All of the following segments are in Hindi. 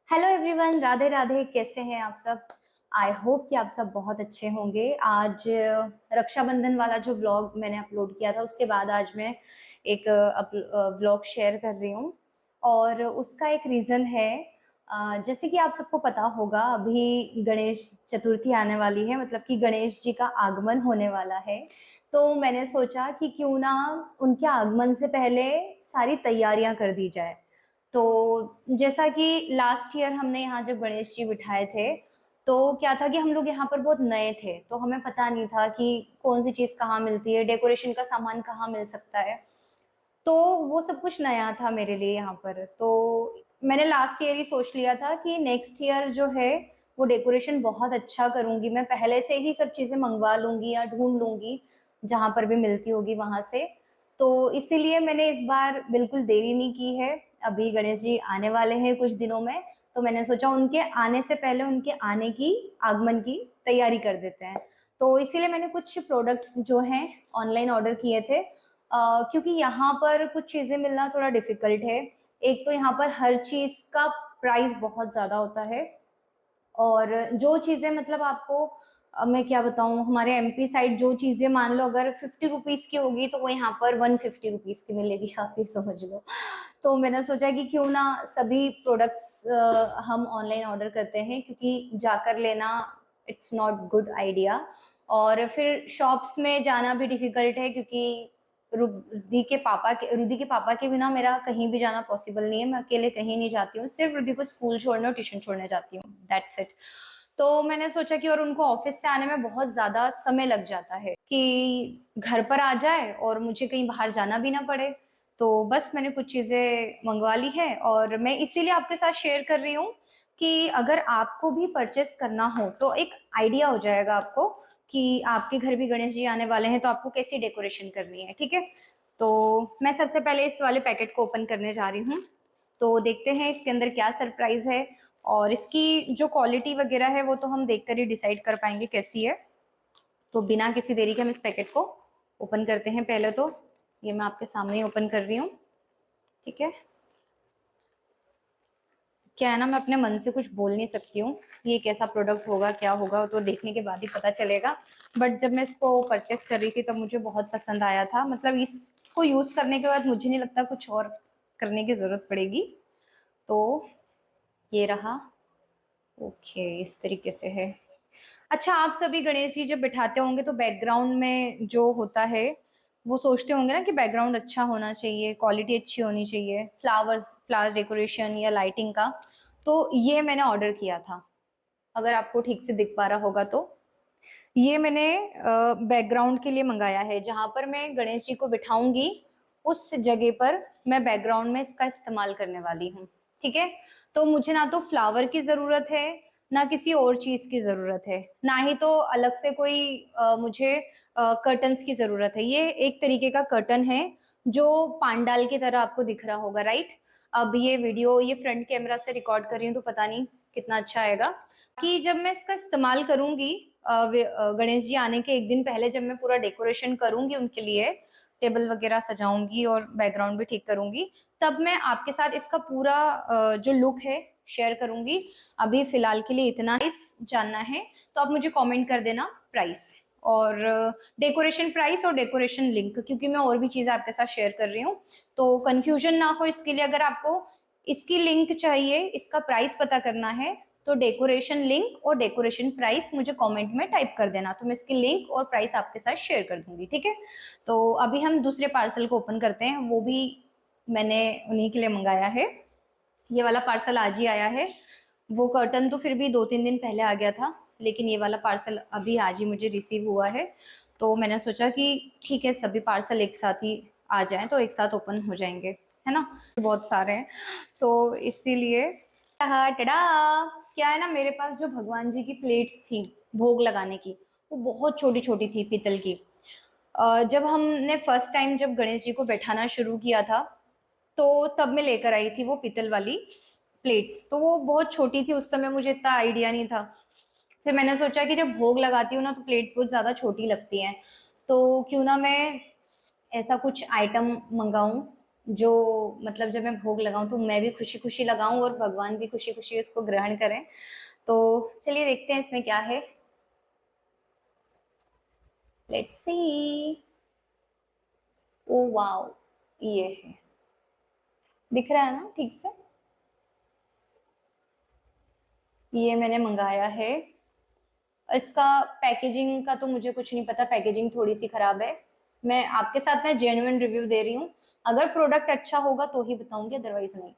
Hello everyone, Radhe Radhe. कैसे हैं आप सब? आई होप कि आप सब बहुत अच्छे होंगे। आज रक्षाबंधन वाला जो व्लॉग मैंने अपलोड किया था उसके बाद आज मैं एक व्लॉग शेयर कर रही हूँ। और उसका एक रीज़न है। जैसे कि आप सबको पता होगा, अभी गणेश चतुर्थी आने वाली है, मतलब कि गणेश जी का आगमन होने वाला है। तो मैंने सोचा कि क्यों ना उनके आगमन से पहले सारी तैयारियां कर दी जाए। तो जैसा कि लास्ट ईयर हमने यहाँ जब गणेश जी बिठाए थे, तो क्या था कि हम लोग यहाँ पर बहुत नए थे, तो हमें पता नहीं था कि कौन सी चीज़ कहाँ मिलती है, डेकोरेशन का सामान कहाँ मिल सकता है। तो वो सब कुछ नया था मेरे लिए यहाँ पर। तो मैंने लास्ट ईयर ही सोच लिया था कि नेक्स्ट ईयर जो है वो डेकोरेशन बहुत अच्छा करूँगी। मैं पहले से ही सब चीज़ें मंगवा लूँगी या ढूँढ लूँगी, जहाँ पर भी मिलती होगी वहाँ से। तो इसीलिए मैंने इस बार बिल्कुल देरी नहीं की है। अभी गणेश जी आने वाले हैं कुछ दिनों में, तो मैंने सोचा उनके आने से पहले उनके आने की, आगमन की तैयारी कर देते हैं। तो इसीलिए मैंने कुछ प्रोडक्ट्स जो हैं ऑनलाइन ऑर्डर किए थे। क्योंकि यहाँ पर कुछ चीज़ें मिलना थोड़ा डिफिकल्ट है। एक तो यहाँ पर हर चीज़ का प्राइस बहुत ज़्यादा होता है। और जो चीज़ें मतलब आपको मैं क्या बताऊँ, हमारे एमपी साइड जो चीज़ें मान लो अगर 50 रुपीज़ की होगी तो वो यहाँ पर 150 रुपीज़ की मिलेगी, आप ये समझ लो। तो मैंने सोचा कि क्यों ना सभी प्रोडक्ट्स हम ऑनलाइन ऑर्डर करते हैं, क्योंकि जाकर लेना इट्स नॉट गुड आइडिया। और फिर शॉप्स में जाना भी डिफिकल्ट है, क्योंकि रुदी के पापा के बिना मेरा कहीं भी जाना पॉसिबल नहीं है। मैं अकेले कहीं नहीं जाती हूँ, सिर्फ रुदी को स्कूल छोड़ने और ट्यूशन छोड़ने जाती हूँ, दैट्स इट। तो मैंने सोचा कि और उनको ऑफिस से आने में बहुत ज़्यादा समय लग जाता है कि घर पर आ जाए और मुझे कहीं बाहर जाना भी ना पड़े। तो बस मैंने कुछ चीज़ें मंगवा ली है और मैं इसीलिए आपके साथ शेयर कर रही हूँ कि अगर आपको भी परचेस करना हो तो एक आइडिया हो जाएगा आपको कि आपके घर भी गणेश जी आने वाले हैं तो आपको कैसी डेकोरेशन करनी है। ठीक है, तो मैं सबसे पहले इस वाले पैकेट को ओपन करने जा रही हूँ। तो देखते हैं इसके अंदर क्या सरप्राइज है, और इसकी जो क्वालिटी वगैरह है वो तो हम देखकर ही डिसाइड कर पाएंगे कैसी है। तो बिना किसी देरी के हम इस पैकेट को ओपन करते हैं। पहले तो ये मैं आपके सामने ही ओपन कर रही हूँ। ठीक है, क्या है ना, मैं अपने मन से कुछ बोल नहीं सकती हूँ ये कैसा प्रोडक्ट होगा, क्या होगा, तो देखने के बाद ही पता चलेगा। बट जब मैं इसको परचेस कर रही थी तब मुझे बहुत पसंद आया था। मतलब इसको यूज करने के बाद मुझे नहीं लगता कुछ और करने की जरूरत पड़ेगी। तो ये रहा। ओके, इस तरीके से है। अच्छा, आप सभी गणेश जी जब बिठाते होंगे तो बैकग्राउंड में जो होता है वो सोचते होंगे ना कि बैकग्राउंड अच्छा होना चाहिए, क्वालिटी अच्छी होनी चाहिए, फ्लावर डेकोरेशन या लाइटिंग का। तो ये मैंने ऑर्डर किया था, अगर आपको ठीक से दिख पा रहा होगा तो। ये मैंने बैकग्राउंड के लिए मंगाया है, जहां पर मैं गणेश जी को बिठाऊंगी उस जगह पर मैं बैकग्राउंड में इसका इस्तेमाल करने वाली हूँ। ठीक है, तो मुझे ना तो फ्लावर की जरूरत है, ना किसी और चीज की जरूरत है, ना ही तो अलग से कोई मुझे कर्टन्स की जरूरत है। ये एक तरीके का कर्टन है जो पांडाल की तरह आपको दिख रहा होगा, राइट। अब ये वीडियो ये फ्रंट कैमरा से रिकॉर्ड कर रही हूँ तो पता नहीं कितना अच्छा आएगा। कि जब मैं इसका इस्तेमाल करूंगी गणेश जी आने के एक दिन पहले, जब मैं पूरा डेकोरेशन करूंगी उनके लिए, टेबल वगैरह सजाऊंगी और बैकग्राउंड भी ठीक करूंगी, तब मैं आपके साथ इसका पूरा जो लुक है शेयर करूंगी। अभी फिलहाल के लिए इतना इस जानना है तो आप मुझे कमेंट कर देना प्राइस और डेकोरेशन प्राइस और डेकोरेशन लिंक, क्योंकि मैं और भी चीजें आपके साथ शेयर कर रही हूँ। तो कंफ्यूजन ना हो इसके लिए, अगर आपको इसकी लिंक चाहिए, इसका प्राइस पता करना है, तो डेकोरेशन लिंक और डेकोरेशन प्राइस मुझे कमेंट में टाइप कर देना, तो मैं इसकी लिंक और प्राइस आपके साथ शेयर कर दूंगी। ठीक है, तो अभी हम दूसरे पार्सल को ओपन करते हैं, वो भी मैंने उन्हीं के लिए मंगाया है। ये वाला पार्सल आज ही आया है। वो कर्टन तो फिर भी 2-3 दिन पहले आ गया था, लेकिन ये वाला पार्सल अभी आज ही मुझे रिसीव हुआ है। तो मैंने सोचा कि ठीक है, सभी पार्सल एक साथ ही आ जाएं तो एक साथ ओपन हो जाएंगे, है ना। बहुत सारे हैं तो इसीलिए। टडा, क्या है ना, मेरे पास जो भगवान जी की प्लेट्स थी भोग लगाने की, वो बहुत छोटी छोटी थी पीतल की। जब हमने फर्स्ट टाइम जब गणेश जी को बैठाना शुरू किया था तो तब मैं लेकर आई थी वो पीतल वाली प्लेट्स। तो वो बहुत छोटी थी, उस समय मुझे इतना आइडिया नहीं था। फिर मैंने सोचा कि जब भोग लगाती हूँ ना तो प्लेट्स बहुत ज़्यादा छोटी लगती हैं, तो क्यों ना मैं ऐसा कुछ आइटम मंगाऊं जो मतलब जब मैं भोग लगाऊं तो मैं भी खुशी खुशी लगाऊं और भगवान भी खुशी खुशी उसको ग्रहण करें। तो चलिए देखते हैं इसमें क्या है। Let's see. ओ वाओ, ये है, दिख रहा है ना ठीक से? ये मैंने मंगाया है। इसका पैकेजिंग का तो मुझे कुछ नहीं पता, पैकेजिंग थोड़ी सी खराब है। मैं आपके साथ ना जेन्युइन रिव्यू दे रही हूँ, अगर प्रोडक्ट अच्छा होगा तो ही बताऊंगी, अदरवाइज नहीं।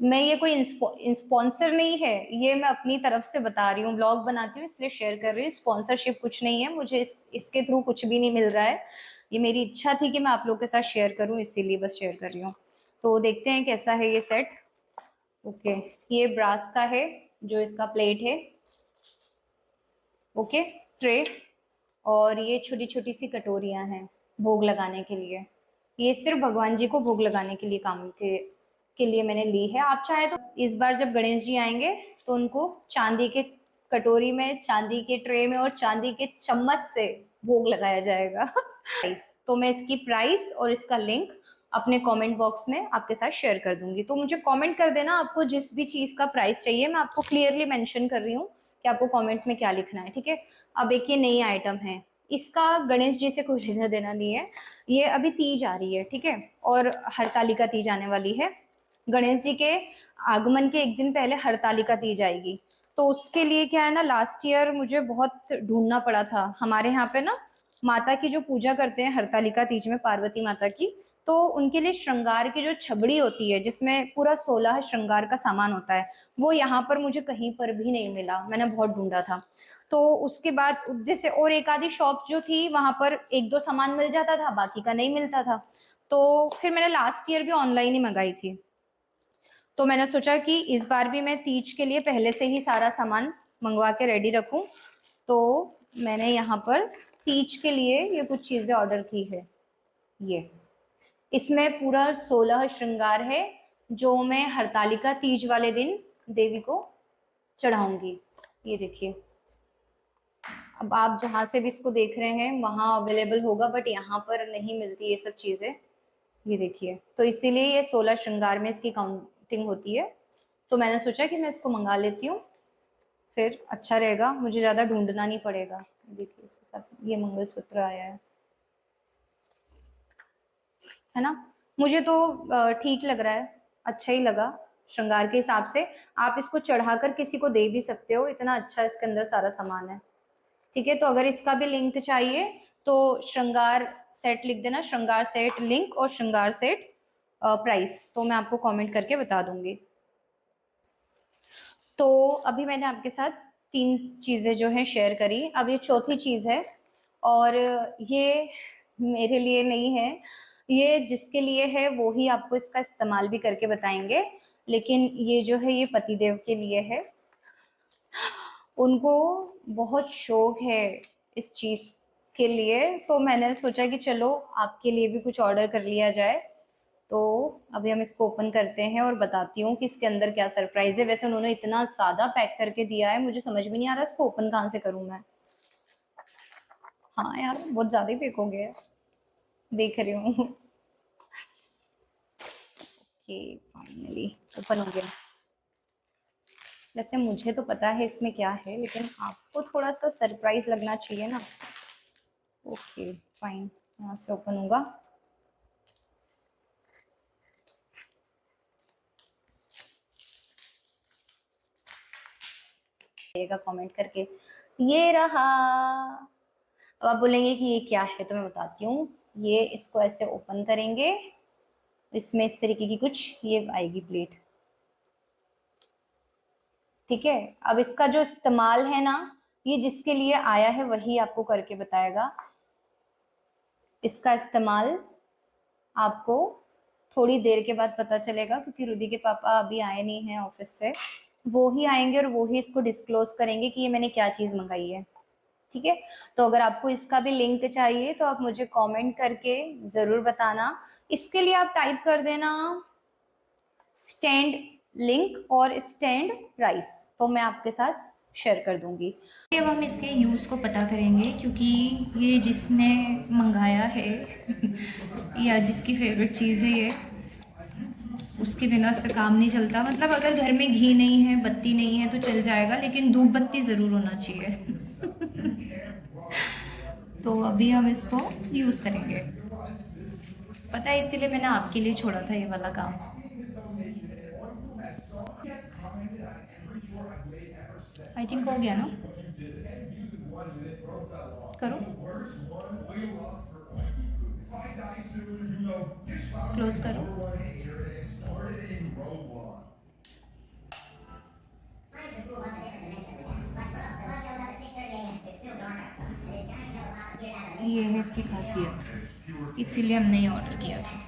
मैं ये कोई स्पॉन्सर नहीं है, ये मैं अपनी तरफ से बता रही हूँ, ब्लॉग बनाती हूँ इसलिए शेयर कर रही हूँ। स्पॉन्सरशिप कुछ नहीं है, मुझे इसके थ्रू कुछ भी नहीं मिल रहा है। ये मेरी इच्छा थी कि मैं आप लोग के साथ शेयर करूँ, इसीलिए बस शेयर कर रही हूँ। तो देखते हैं कैसा है ये सेट। ओके, ये ब्रास का है, जो इसका प्लेट है। Okay, tray. और ये छोटी छोटी सी कटोरियां हैं भोग लगाने के लिए। ये सिर्फ भगवान जी को भोग लगाने के लिए काम के लिए मैंने ली है। आप चाहे तो इस बार जब गणेश जी आएंगे तो उनको चांदी के कटोरी में, चांदी के ट्रे में और चांदी के चम्मच से भोग लगाया जाएगा। प्राइस तो मैं इसकी प्राइस और इसका लिंक अपने कमेंट बॉक्स में आपके साथ शेयर कर दूंगी। तो मुझे कमेंट कर देना आपको जिस भी चीज का प्राइस चाहिए, मैं आपको क्लियरली मेंशन कर रही हूँ कि आपको कमेंट में क्या लिखना है, ठीक है। अब एक ये नई आइटम है, इसका गणेश जी से कोई लेना देना नहीं है। ये अभी तीज आ रही है, ठीक है, और हरतालिका तीज आने वाली है। गणेश जी के आगमन के एक दिन पहले हरतालिका तीज आएगी। तो उसके लिए क्या है ना, लास्ट ईयर मुझे बहुत ढूंढना पड़ा था। हमारे यहाँ पे ना माता की जो पूजा करते हैं हरतालिका तीज में, पार्वती माता की, तो उनके लिए श्रृंगार की जो छबड़ी होती है जिसमें पूरा 16 श्रृंगार का सामान होता है, वो यहाँ पर मुझे कहीं पर भी नहीं मिला, मैंने बहुत ढूंढा था। तो उसके बाद जैसे और एक आधी शॉप जो थी वहां पर एक दो सामान मिल जाता था, बाकी का नहीं मिलता था। तो फिर मैंने लास्ट ईयर भी ऑनलाइन ही मंगाई थी। तो मैंने सोचा कि इस बार भी मैं तीज के लिए पहले से ही सारा सामान मंगवा के रेडी रखूं। तो मैंने यहाँ पर तीज के लिए ये कुछ चीजें ऑर्डर की है। ये इसमें पूरा 16 श्रृंगार है, जो मैं हरतालिका तीज वाले दिन देवी को चढ़ाऊंगी। ये देखिए, अब आप जहां से भी इसको देख रहे हैं वहां अवेलेबल होगा, बट यहाँ पर नहीं मिलती ये सब चीजें। ये देखिए, तो इसीलिए ये 16 श्रृंगार में इसकी काउंटिंग होती है। तो मैंने सोचा कि मैं इसको मंगा लेती हूँ, फिर अच्छा रहेगा, मुझे ज्यादा ढूंढना नहीं पड़ेगा। देखिए इसके साथ ये मंगलसूत्र आया है ना। मुझे तो ठीक लग रहा है, अच्छा ही लगा श्रृंगार के हिसाब से। आप इसको चढ़ाकर किसी को दे भी सकते हो, इतना अच्छा इसके अंदर सारा सामान है, ठीक है। तो अगर इसका भी लिंक चाहिए तो श्रृंगार सेट लिख देना, श्रृंगार सेट लिंक और श्रृंगार सेट प्राइस, तो मैं आपको कमेंट करके बता दूंगी। तो अभी मैंने आपके साथ 3 चीजें जो है शेयर करी, अब ये चौथी चीज है। और ये मेरे लिए नहीं है, ये जिसके लिए है वो ही आपको इसका इस्तेमाल भी करके बताएंगे। लेकिन ये जो है ये पतिदेव के लिए है, उनको बहुत शौक है इस चीज के लिए। तो मैंने सोचा कि चलो आपके लिए भी कुछ ऑर्डर कर लिया जाए। तो अभी हम इसको ओपन करते हैं और बताती हूँ कि इसके अंदर क्या सरप्राइज है। वैसे उन्होंने इतना ज्यादा पैक करके दिया है, मुझे समझ में नहीं आ रहा इसको ओपन कहाँ से करूँ मैं। हाँ यार, बहुत ज्यादा ही पैक हो गया है, देख रही हूँ। कि फाइनली ओपन हो गया। वैसे मुझे तो पता है इसमें क्या है, लेकिन आपको थोड़ा सा सरप्राइज लगना चाहिए ना। ओके फाइन, यहाँ से ओपन होगा। कमेंट करके, ये रहा। अब आप बोलेंगे कि ये क्या है, तो मैं बताती हूँ। ये इसको ऐसे ओपन करेंगे, इसमें इस तरीके की कुछ ये आएगी प्लेट, ठीक है। अब इसका जो इस्तेमाल है ना, ये जिसके लिए आया है वही आपको करके बताएगा। इसका इस्तेमाल आपको थोड़ी देर के बाद पता चलेगा, क्योंकि रुदी के पापा अभी आए नहीं हैं ऑफिस से। वो ही आएंगे और वो ही इसको डिस्क्लोज करेंगे कि ये मैंने क्या चीज मंगाई है, ठीक है। तो अगर आपको इसका भी लिंक चाहिए तो आप मुझे कमेंट करके जरूर बताना। इसके लिए आप टाइप कर देना स्टैंड लिंक और स्टैंड प्राइस, तो मैं आपके साथ शेयर कर दूँगी। अब हम इसके यूज़ को पता करेंगे, क्योंकि ये जिसने मंगाया है या जिसकी फ़ेवरेट चीज़ है ये, उसके बिना इसका काम नहीं चलता। मतलब अगर घर में घी नहीं है, बत्ती नहीं है तो चल जाएगा, लेकिन धूप बत्ती ज़रूर होना चाहिए। तो अभी हम इसको यूज़ करेंगे। पता है, इसीलिए मैंने आपके लिए छोड़ा था ये वाला काम। आई थिंक हो गया ना? करो, क्लोज करो। ये है इसकी खासियत, इसीलिए हमने ये ऑर्डर किया था।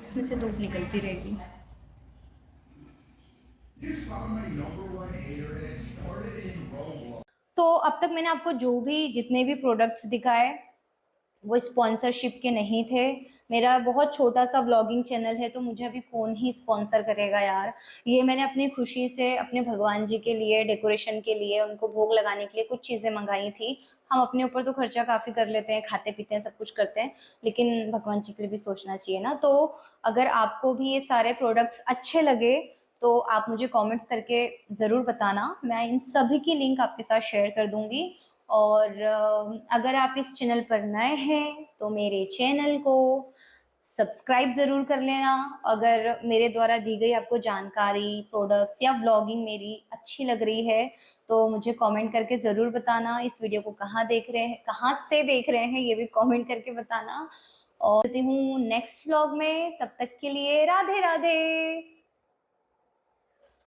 इसमें से धूप निकलती रहेगी। तो अब तक मैंने आपको जो भी जितने भी प्रोडक्ट्स दिखाए वो स्पॉन्सरशिप के नहीं थे। मेरा बहुत छोटा-सा व्लॉगिंग चैनल है, तो मुझे अभी कौन ही स्पॉन्सर करेगा यार। ये मैंने अपनी खुशी से अपने भगवान जी के लिए, डेकोरेशन के लिए, उनको भोग लगाने के लिए कुछ चीज़ें मँगाई थी। हम अपने ऊपर तो खर्चा काफ़ी कर लेते हैं, खाते-पीते हैं, सब कुछ करते हैं, लेकिन भगवान जी के लिए भी सोचना चाहिए ना। तो अगर आपको भी ये सारे प्रोडक्ट्स अच्छे लगे, तो आप मुझे कमेंट्स करके ज़रूर बताना। मैं इन सभी की लिंक आपके साथ शेयर कर दूँगी। और अगर आप इस चैनल पर नए हैं तो मेरे चैनल को सब्सक्राइब ज़रूर कर लेना। अगर मेरे द्वारा दी गई आपको जानकारी, प्रोडक्ट्स या व्लॉगिंग मेरी अच्छी लग रही है तो मुझे कमेंट करके ज़रूर बताना। इस वीडियो को कहाँ देख रहे हैं, कहाँ से देख रहे हैं, ये भी कमेंट करके बताना। और मिलती हूँ नेक्स्ट व्लॉग में, तब तक के लिए राधे राधे।